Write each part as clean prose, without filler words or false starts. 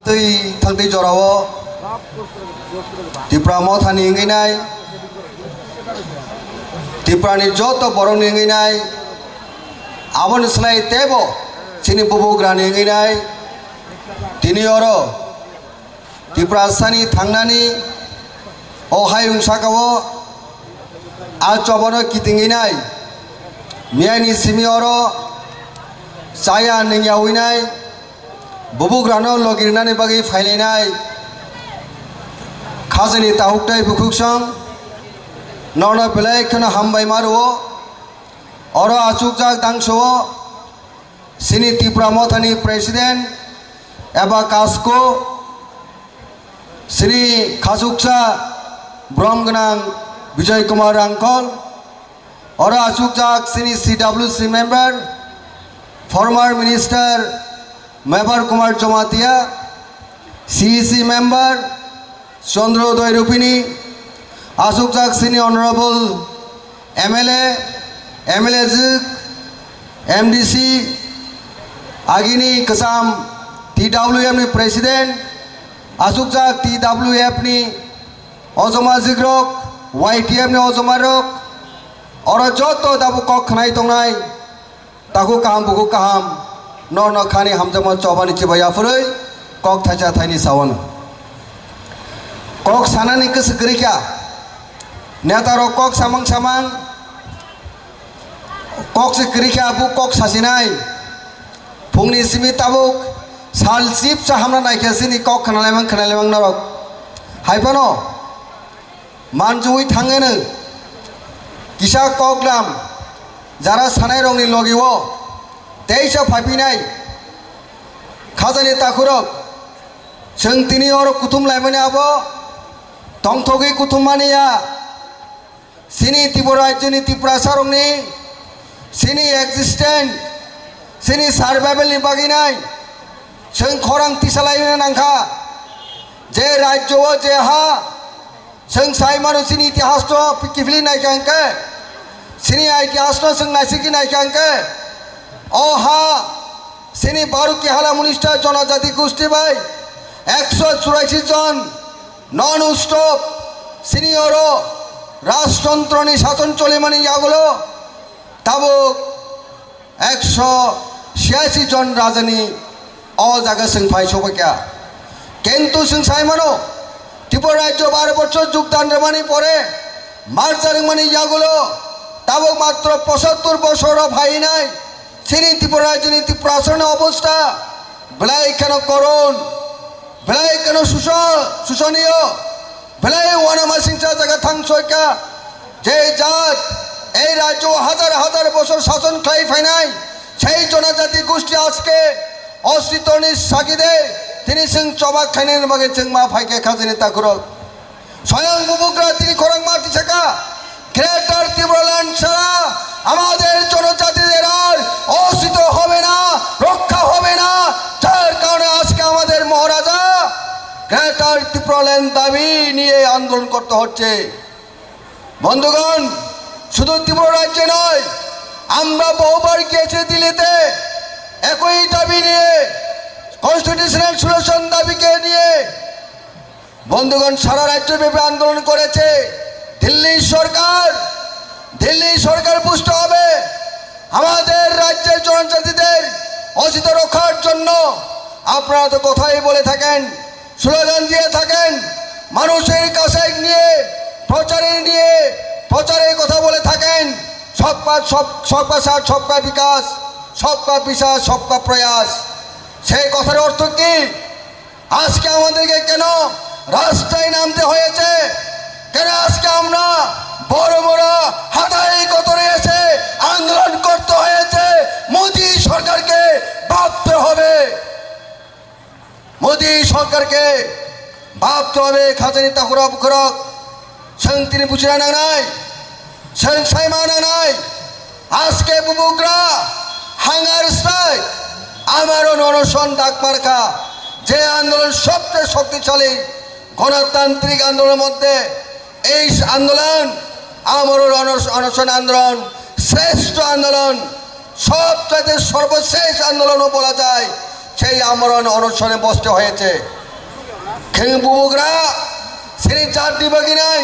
थांदै जराव त्रिपुरा मथानि इंगिनाय त्रिपुरानि जत बरं इंगिनाय आबन सलाय तेबो सिनि बुबुग्रानि इंगिनाय तिनि अरो त्रिपुरा सानि थांनानि अहाय उंसाकावो आचबनो कितिंगिनाय मियानि सिमि अरो चाया निंयाविनाय बुबुग्रानो लगिरनानि बागै फायलायनाय खाजनि ताहुकताय बुखुकसं नर्न बेलाय खनो हामबाय मारुओ अरो आचुकजाक दांसो सिनि त्रिपुरा मथानि प्रेसिडेंट एबा कास्को श्री खाजुकसा ब्रह्मगनां विजय कुमार आंकल और आचुकजाक Shri CWC member former minister Mebar Kumar Jamatia CEC member Chandrodaya Rupini आचुकजाक श्री ऑनरेबल MLA MDC आगिनी कसाम TWM नि प्रेसिडेंट आचुकजाक TWF नि अजमा जिग्रक YTF नि अजमा रक और जतो दाबु कक खनाय दंनाय ताकु काहाम बुकु काहाम न खानि हामजामा चबानि चिबाया फुरै कक थाजा थाइनि सावन कक सानानि गोस गरिखा नेतारो कक सामंग सामां कक से गरिखा बु कक सासिनाय फुंनि सिमि ताबुक साल सिप सा हामना नायखासिनि कक खनालायमां नरक हायफानो मानजुई थाङोनो किसा ककलाम जारा सानाय रंनि लगिवो तेइसा फाइफिनाय खाजानि ताखुरक जों तिनि अर कुथुम लायमानि आबो तंथगि कुथुमानिया सिनि त्रिपुरा राज्योनि त्रिपुरा सारंनि सिनि एक्जिस्टेंट सिनि सार्भाइवेलनि बागिनाय जों खरां तिसालायनो नांखा जे राज्य जे हा जों साय मानुसिनि इतिहास तो किफिलि नायखांके सिनि इतिहास तो जों नायसिखि नायखांके अहा सिनि बारुकी हाला मुनिष्ठा जनजाति गोष्ठी भाई 184 जन नन स्टप सिनि अरो राजतंत्रनि शासन चले माने यागुलो ताबो 186 जन राजानि अ जागा जों फायसबाक्या किन्तु जों साय मानो त्रिपुरा राज्य 12 बছর যোগদান রেমানি পরে মার্চারিং মানি ইয়াগুলো তাবো মাত্র 75 বছর ভাই নাই সিনি ত্রিপুরা রাজ্যনি ত্রিপুরা আসনে অবস্থা বেলাই কেন করুন বেলাই কেন শোষণীয় বেলাই ওয়ানামাসিংসা জায়গা থাংসয়কা যে জাত এই রাজ্য হাজার হাজার বছর শাসন খাই ফাইনাই সেই জনজাতি গোষ্ঠী আজকে অস্তিত্বনি সাকিদে তিনি जों चबाक खायनायनि बागै जों मा फायके खाजनि ताकुरक स्वयं बुबुग्रा তিনি খরাং মাটি ছাকা গ্রেটার ত্রিপুরাল্যান্ড ছাড়া আমাদের জনজাতিদের আর অস্তিত্ব হবে না রক্ষা হবে না যার কারণে আজকে আমাদের মহারাজা গ্রেটার ত্রিপুরাল্যান্ড দাবি নিয়ে আন্দোলন করতে হচ্ছে বন্ধুগণ শুধু ত্রিপুরা রাজ্যে নয় আমরা বহুবার গিয়েছি দিল্লিতে একই দাবি নিয়ে কনস্টিটিউশনাল সলিউশন দাবিকে নিয়ে বন্ধুগণ সারা রাজ্যব্যাপী আন্দোলন করেছে দিল্লি সরকার বুঝতে হবে আমাদের রাজ্যের জনজাতিদের অস্তিত্ব রক্ষার জন্য আপনারা তো কথাই বলে থাকেন স্লোগান দিয়ে থাকেন মানুষের কাছে নিয়ে প্রচারে কথা বলে থাকেন सबका साथ सबका विकास सबका विकास सबका प्रयास সেই কথার অর্থ কি আজকে আমাদেরকে কেন রাস্তায় নামতে হয়েছে কেন আজকে আমরা বড় বড় হাতাই কতরে এসে আন্দোলন করতে হয়েছে মোদি সরকারকে ভাবতে হবে মোদি সরকারকে ভাবতে হবে খাজানি তাকুরা বুখরক जों তিনি বুঝিনা নাই जों সাইমানা নাই আজকে বুবুগ্রা হাঙ্গার স্ট্রাইক আমারও অনশন ডাকমার্কা যে আন্দোলন সবচেয়ে শক্তিশালী গণতান্ত্রিক আন্দোলনের মধ্যে এই আন্দোলন আমারও অনশন আন্দোলন শ্রেষ্ঠ আন্দোলন সবচেয়ে সর্বশেষ আন্দোলনও বলা যায় সেই আমরণ অনশনে বসতে হয়েছে। খেং বুবুকরা শ্রেণী চারটি বাকি নাই,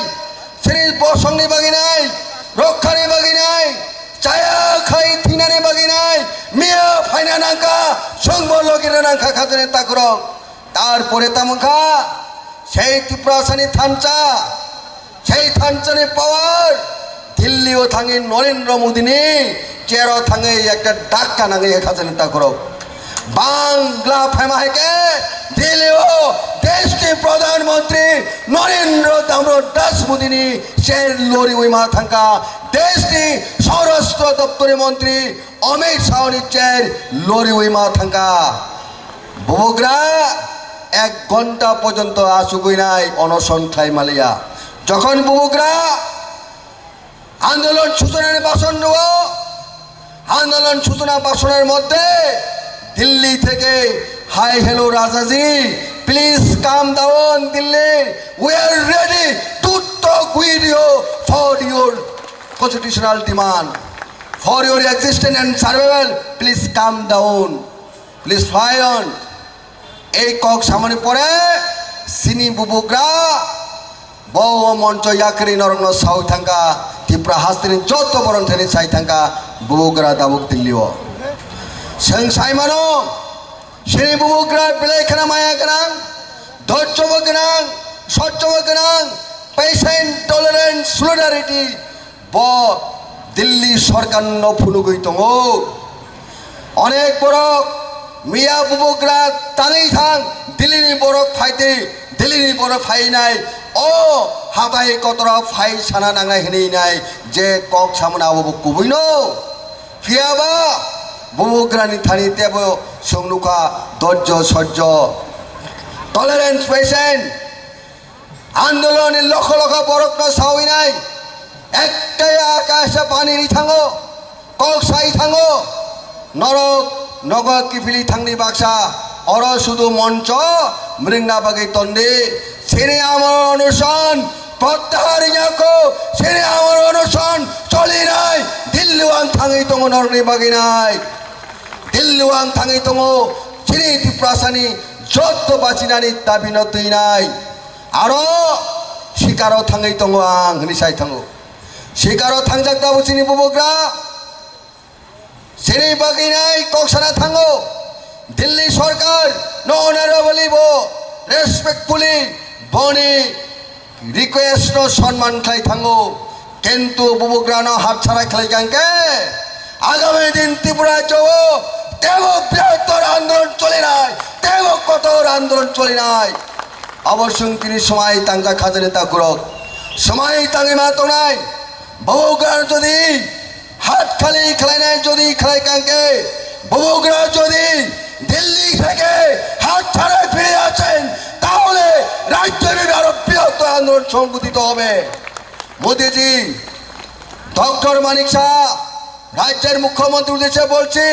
শ্রেণীর সঙ্গে বাকি নাই, রক্ষারে বাকি নাই, চায়া খাই থিনারে বাকি নাই, মিয়া ফাইনা নাঙ্কা সংব লোকের নাঙ্কা খাজনে তাকরক তারপরে তামখা সেই ত্রিপুরাসানি থানচা সেই থানচানের পাওয়ার দিল্লিও থাঙে নরেন্দ্র মোদিনী চেয়ারও থাঙে একটা ডাক্কা নাঙে খাজনে তাকরক বাংলা ফেমা হেকে দিল্লিও देश के प्रधानमंत्री नरेंद्र दास मोदी ने शेर लोरी उइमा थंका देश की स्वराष्ट्र दप्तर मंत्री अमित शाह ने चेर लोरी उइमा थंका बुबुगरा 1 घंटा पर्यंत आसुगुई नाई अनशन खाइमालिया जखन बुबुगरा आंदोलन सूचनार भाषण देव आंदोलन सूचना भाषणेर मध्य दिल्ली थेके hi hello Rajaji Please calm down, Delhi. We are ready to talk with you for your constitutional demand, for your existence and survival. Please calm down. Please fly on. এই কক সামনে পড়ে সিনি বুবুকরা বউ মঞ্চ ইয়াকরি নরঙ্গ সাউ থাঙ্কা ত্রিপুরা হাস্তিনি যত বরণ থেনি সাই থাঙ্কা বুবুকরা দাবুক দিল্লিও সেং সাইমানো সিনি বুবুকরা বেলাইখানা মায়া গোনাं ধৈর্যবো গোনাं সহ্যবো গোনাं পেশেন্ট টলারেন্স সলিডারিটি ব দিল্লি সরকার নফুনুগৈ দङ অনেক বড় মিয়া বুবুকরা তাঙै थां दिल्लीनि बरफ फाइते दिल्लीनि बरफ फाइनाय ओ हाबाय कतरा फाइ साना नांनाय हनैनाय जे कक सामना आबो कुबैनो फियाबा बुबुकरानि थानि तेबो सोंनुखा धैर्य सह्य टलारेंस पेशेंट आंदोलन लक्ष लक्ष बरफ न सावैनाय एकटाई आकाशे पानी थाङो कक साइ थाङो नरक नगर किफिली थांनि बाक्सा और शुद्ध मंच मृंगा बागी तंदे सेने आमर अनुष्ठान प्रत्याहार को सेने आमर अनुष्ठान चली नाय दिल्लीवां थांगै दङ नरनि बागी नाय दिल्लीवां थांगै दङ सिनि त्रिपुरासानि जत बाचिनानि दाबि न दैनाय आरो शिकारो थांगै दङ आं हनिसाय थाङो शिकारो थांजाक दाबो सिनि बुबुकरा सिनि बागी नाय कक्साना थाङो दिल्ली सरकार नो ऑनरेबली वो रेस्पेक्टफुली बनी रिक्वेस्ट नो सम्मान खाई थांगो किंतु बुबुकरा नो हाथ छाड़ा खाई गांके आगामी दिन त्रिपुरा जो तेवो बृहत्तर आंदोलन चले नाय तेवो कठोर आंदोलन चले नाय अवश्य किनि समय तांगा खाजने ताकुरक समय तांगे मा तो नाय बुबुकरा जदि हाथ खाली खलाइनाय जदि खलाई गांके बुबुकरा जदि दिल्ली থেকে হাত ছাড়া ফিরে আসেন তাহলে রাজ্যের আরো বৃহত্তর আন্দোলন সংগঠিত হবে মোদিজি ডক্টর মানিক শাহ রাজ্যের মুখ্যমন্ত্রী উদ্দেশ্যে বলছি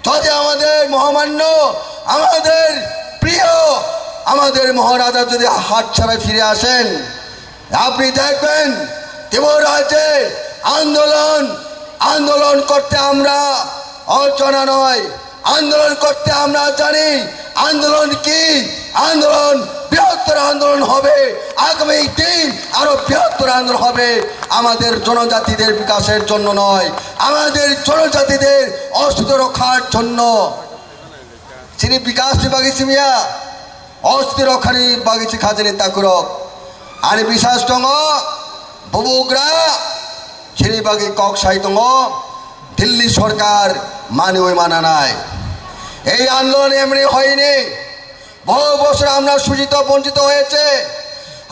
যদি আমাদের মহামান্য আমাদের প্রিয় আমাদের মহারাজা যদি হাত ছাড়া ফিরে আসেন আপনি দেখবেন ত্রিপুরা রাজ্যে আন্দোলন আন্দোলন করতে আমরা অজানা নয় आंदोलन करते আমরা জানি आंदोलन की आंदोलन বৃহত্তর আন্দোলন হবে আগামী দিন আরো বৃহত্তর আন্দোলন হবে আমাদের জনজাতিদের বিকাশের জন্য নয় আমাদের জনজাতিদের অস্তিত্ব রক্ষার জন্য যিনি বিকাশ বাগিছি মিয়া অস্তিত্ব রক্ষার বাগিছি খাজনে তাকুরক আর বিশ্বাস দङ বুবুকরা যিনি বাগি কক সাই দङ দিল্লি সরকার মানে ওই মানা নাই এই আন্দোলন এমনি হয়নি বহু বছর আমরা সুচিত বঞ্চিত হয়েছে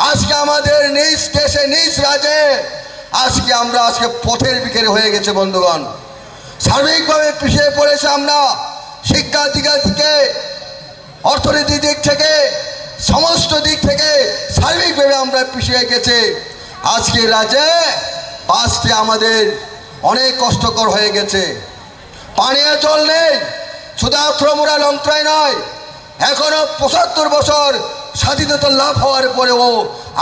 আজকে আমাদের নিজ দেশে নিজ রাজ্যে আজকে আমরা আজকে পথের বিকেলে হয়ে গেছে বন্ধুগণ সার্বিকভাবে পিছিয়ে পড়েছে আমরা শিক্ষা দিক থেকে অর্থনীতি দিক থেকে সমস্ত দিক থেকে সার্বিকভাবে আমরা পিছিয়ে গেছে আজকে রাজ্যে বাঁচতে আমাদের অনেক কষ্টকর হয়ে গেছে পানীয় জল নেই শুধু আত্মমোরা লন্ত্রাই নয় এখনো ৭৫ বছর স্বাধীনতা লাভ হওয়ার পরেও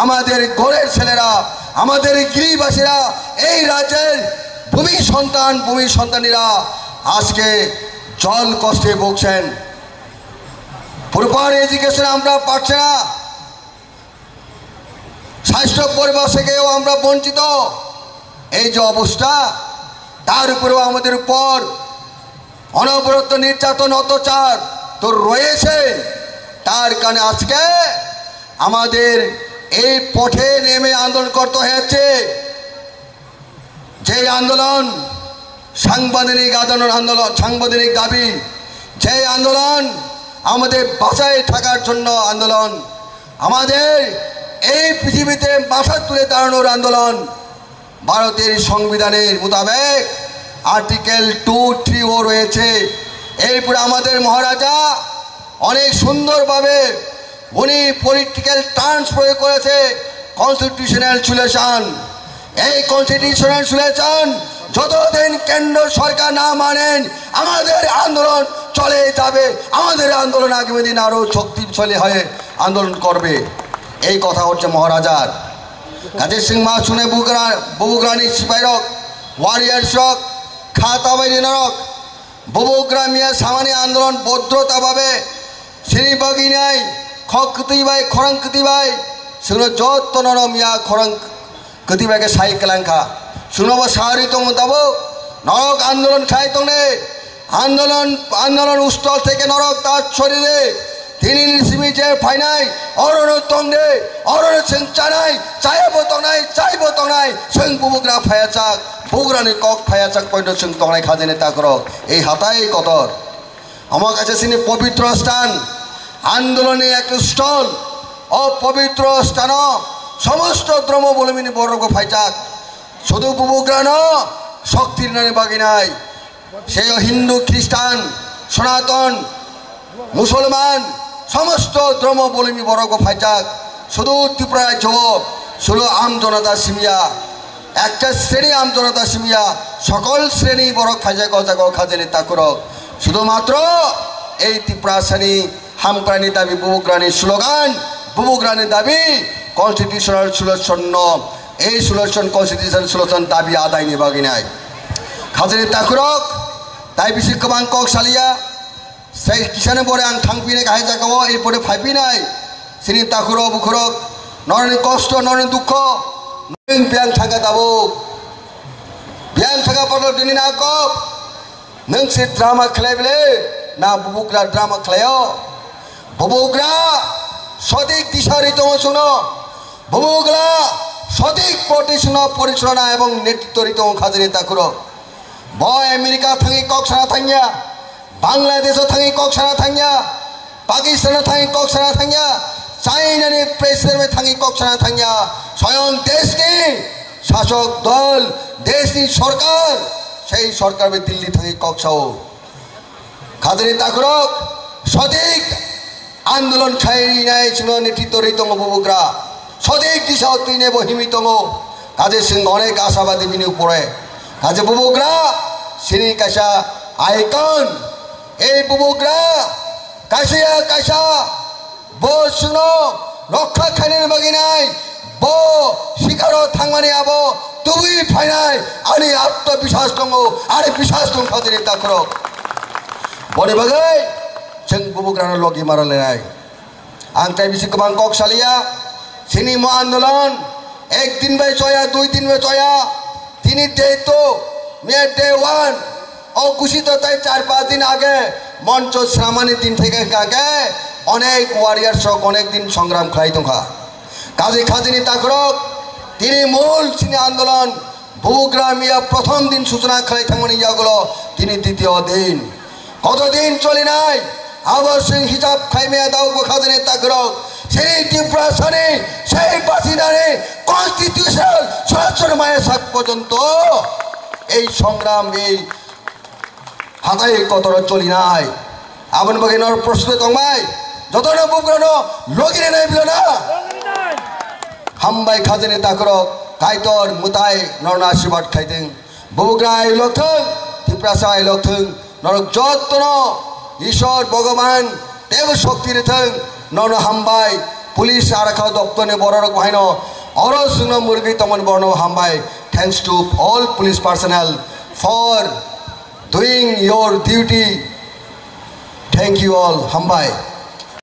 আমাদের ঘরের ছেলেরা আমাদের গৃহবাসীরা এই রাজ্যের ভূমি সন্তানীরা আজকে জল কষ্টে ভুগছেন প্রপার এডুকেশন আমরা পাচ্ছি না রাষ্ট্র পরিবার থেকেও আমরা বঞ্চিত। এই যে অবস্থা, তার উপরেও আমাদের উপর অনবরত নির্যাতন অত্যাচার তো রয়েছে। তার কারণে আজকে আমাদের এই পথে নেমে আন্দোলন করতে হয়েছে। যে আন্দোলন সাংবিধানিক আন্দোলন, সাংবিধানিক দাবি, যে আন্দোলন আমাদের বাঁচায় থাকার জন্য আন্দোলন, আমাদের এই পৃথিবীতে মাথা তুলে দাঁড়ানোর আন্দোলন। ভারতের সংবিধানের মোতাবেক আর্টিকেল 230 রয়েছে। এরপরে আমাদের মহারাজা অনেক সুন্দরভাবে উনি পলিটিক্যাল টার্মস প্রয়োগ করেছে, কনস্টিটিউশনাল সলিউশন। এই কনস্টিটিউশনাল সলিউশন যতদিন কেন্দ্র সরকার না মানেন আমাদের আন্দোলন চলে যাবে। আমাদের আন্দোলন আগামী দিন আরও শক্তিশালী হয়ে আন্দোলন করবে। এই কথা হচ্ছে মহারাজার। কাজী সিং মা শুনে বুবুগ্রানি সিপাহীরক ওয়ারিয়ার্সরক খাতাবাই নরক বুবুগ্রামিয়া সামানি আন্দোলন ভদ্রতাভাবে শ্রী বগিনাই খকতিবাই খরং কতিবাই শুনো যত নরমিয়া খরং কতিবাইকে সাই কেলাঙ্কা শুনব সাহারি তো মোতাবক নরক আন্দোলন খাই তনে আন্দোলন স্থল থেকে নরক তার শরীরে তিনি নিসিমি যে ফাইনাই অরণ তংরে অরণ সিং চানাই চাইব তংনাই সিং বুবুগ্রা ফায়াচাক বুবুগ্রানি কক ফায়াচাক পয়েন্ট সিং তংনাই খাজেনে তাকরক এই হাতাই কতর আমার কাছে তিনি পবিত্র স্থান আন্দোলনে এক স্থল অপবিত্র স্থান সমস্ত দ্রব্যবলম্বিনী বর্গ ফাইচাক শুধু বুবুগ্রা ন শক্তির নারী বাগি নাই সে হিন্দু খ্রিস্টান সনাতন মুসলমান সমস্ত দ্রব্যবলম্বী বর্গ ফাইচাক শুধু ত্রিপুরা রাজ্য শুধু আমজনতা সিমিয়া একটা শ্রেণী আমজনতা সিমিয়া সকল শ্রেণী বরক ফাইজাক অজাগ খাজেনে তাকুরক শুধুমাত্র এই ত্রিপুরা শ্রেণী হামক্রানি দাবি বুবুগ্রানির স্লোগান বুবুগ্রানির দাবি কনস্টিটিউশনাল সলিউশন এই সলিউশন কনস্টিটিউশনাল সলিউশন দাবি আদায় নিবাগি নাই খাজেনে তাকুরক তাই বেশি কবাং কক সালিয়া সেই কিষানে পরে আং থাংপিনে গাহে জাগাও এরপরে ফাইপি নাই সিনি তাকুরক বুকুরক নরনি কষ্ট নরনি দুঃখ নরেন ব্যাং থাকা দাবো ব্যাং থাকা পড়ল দিনী না কপ नों से ड्रामा खेलायबले ना बुबुग्रा ड्रामा खेलायो बुबुग्रा सঠিক दिशारि दङ শুনো बुबुग्रा सঠিক परिचालना এবং নেতৃত্ব दङ खाजनि ताकुरो बय आमेरिका थाङि कक्साना थाङिया बांग्लादेश थाङि कक्साना थाङिया पाकिस्तान थाङि कक्साना थाङिया चाइनानि प्रेसिडेन्ट थाङि कक्साना थाङिया स्वयं देशनि शासक दल देशनि सरकार সেই সরকার দিল্লি থেকে কক্সাও খাজনি তাকুরক সঠিক আন্দোলন খাই নাই ছিল নেতৃত্ব রইতম বুবুগ্রা সঠিক দিশা তুই নেব হিমিতম কাজের সিং অনেক আশাবাদী বিনিউ পড়ে কাজে বুবুগ্রা সিনি কাইসা আইকন এই বুবুগ্রা কাইসা বো শুনো রক্ষা খাইনের বাগি নাই বো শিকারও থাংমানি আবো তুই ফাইনাই আরে আত্মবিশ্বাস দङ আরে বিশ্বাস দङ খাজনি তাকুরক বনে বাগাই जों बुबुग्रानो लगी मारालाय आं ताई बिसि गोबां कक सालिया सिनि म आंदोलन एक दिन बाय चया दुई दिन बाय चया तिनी डे तो मे डे 1 ओ घोषित ताई 4-5 दिन आगे मंच श्रामानी दिन থেকে আগে অনেক ওয়ারিয়ার্স অনেক দিন সংগ্রাম খাই দङा কাজী খাজনি তাকুরক তিনি মূল সিনি আন্দোলন বুবুগ্রা মিয়া প্রথম দিন সূচনা খাই থামনি ইয়াগুলো তিনি দ্বিতীয় দিন কতদিন চলে নাই আবার সিং হিসাব খাইমে দাও খাজনি তাকুরক সেই ত্রিপুরা সানে সেই বাসিদারে কনস্টিটিউশনাল সলিউশন মায়ের সাক পর্যন্ত এই সংগ্রাম এই হাতাই কতর চলি নাই আবন বাগিনর প্রশ্ন দংমাই যতনা বুবুগ্রানো লগিনে নাই বিলনা হামবাই খাজনি তাকুরক কাইতর মুতাই নরনা আশীর্বাদ খাইতেं বুবুগ্রা আইলথং ত্রিপুরা সাই আইলথং নরক যত্ন ঈশ্বর ভগবান দেব শক্তির থং নন হামবাই পুলিশ আরক্ষা দপ্তরে বড় বাহিন অরসুন মুরগি তমন বর্ণ হামবাই thanks to all police personnel for doing your duty thank you all হামবাই।